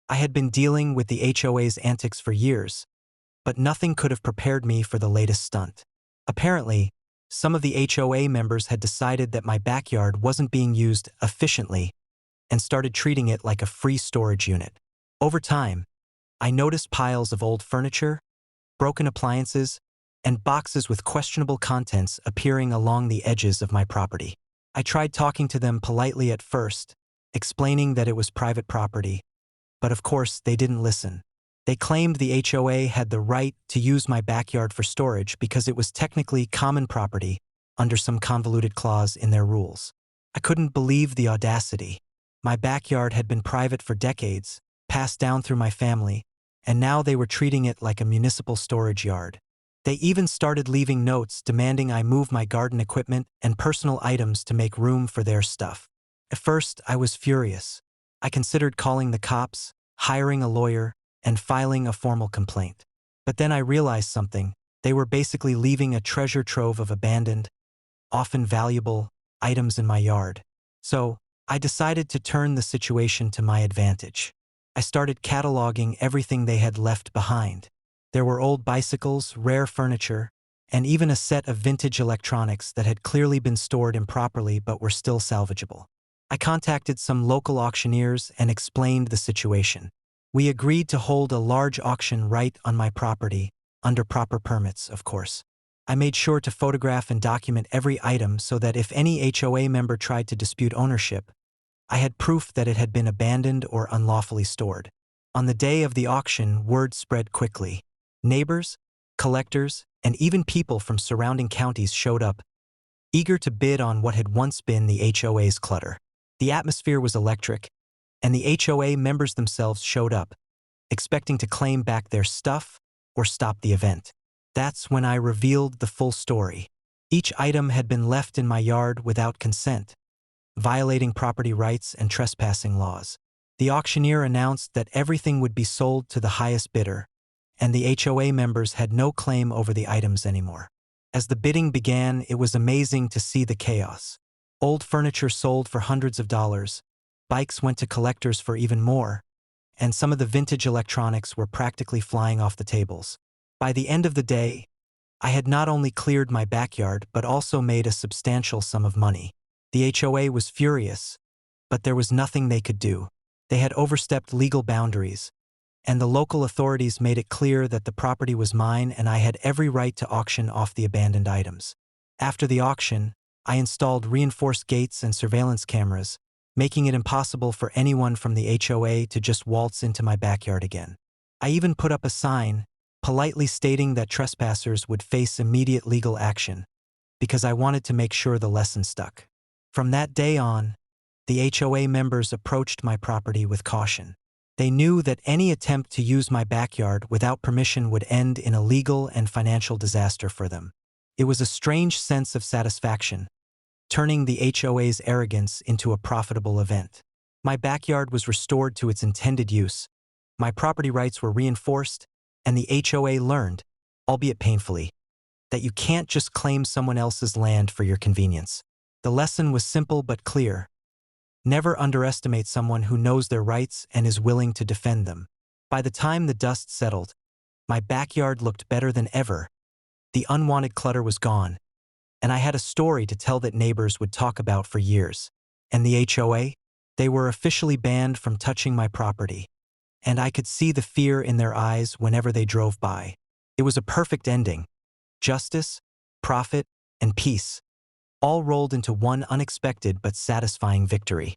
I had been dealing with the HOA's antics for years, but nothing could have prepared me for the latest stunt. Apparently, some of the HOA members had decided that my backyard wasn't being used efficiently and started treating it like a free storage unit. Over time, I noticed piles of old furniture, broken appliances, and boxes with questionable contents appearing along the edges of my property. I tried talking to them politely at first, explaining that it was private property, but of course they didn't listen. They claimed the HOA had the right to use my backyard for storage because it was technically common property under some convoluted clause in their rules. I couldn't believe the audacity. My backyard had been private for decades, passed down through my family, and now they were treating it like a municipal storage yard. They even started leaving notes demanding I move my garden equipment and personal items to make room for their stuff. At first, I was furious. I considered calling the cops, hiring a lawyer, and filing a formal complaint. But then I realized something. They were basically leaving a treasure trove of abandoned, often valuable, items in my yard. So, I decided to turn the situation to my advantage. I started cataloging everything they had left behind. There were old bicycles, rare furniture, and even a set of vintage electronics that had clearly been stored improperly but were still salvageable. I contacted some local auctioneers and explained the situation. We agreed to hold a large auction right on my property, under proper permits, of course. I made sure to photograph and document every item so that if any HOA member tried to dispute ownership, I had proof that it had been abandoned or unlawfully stored. On the day of the auction, word spread quickly. Neighbors, collectors, and even people from surrounding counties showed up, eager to bid on what had once been the HOA's clutter. The atmosphere was electric, and the HOA members themselves showed up, expecting to claim back their stuff or stop the event. That's when I revealed the full story. Each item had been left in my yard without consent, violating property rights and trespassing laws. The auctioneer announced that everything would be sold to the highest bidder, and the HOA members had no claim over the items anymore. As the bidding began, it was amazing to see the chaos. Old furniture sold for hundreds of dollars, bikes went to collectors for even more, and some of the vintage electronics were practically flying off the tables. By the end of the day, I had not only cleared my backyard but also made a substantial sum of money. The HOA was furious, but there was nothing they could do. They had overstepped legal boundaries, and the local authorities made it clear that the property was mine and I had every right to auction off the abandoned items. After the auction, I installed reinforced gates and surveillance cameras, making it impossible for anyone from the HOA to just waltz into my backyard again. I even put up a sign, politely stating that trespassers would face immediate legal action, because I wanted to make sure the lesson stuck. From that day on, the HOA members approached my property with caution. They knew that any attempt to use my backyard without permission would end in a legal and financial disaster for them. It was a strange sense of satisfaction, turning the HOA's arrogance into a profitable event. My backyard was restored to its intended use, my property rights were reinforced, and the HOA learned, albeit painfully, that you can't just claim someone else's land for your convenience. The lesson was simple but clear. Never underestimate someone who knows their rights and is willing to defend them. By the time the dust settled, my backyard looked better than ever. The unwanted clutter was gone, and I had a story to tell that neighbors would talk about for years. And the HOA? They were officially banned from touching my property, and I could see the fear in their eyes whenever they drove by. It was a perfect ending. Justice, profit, and peace, all rolled into one unexpected but satisfying victory.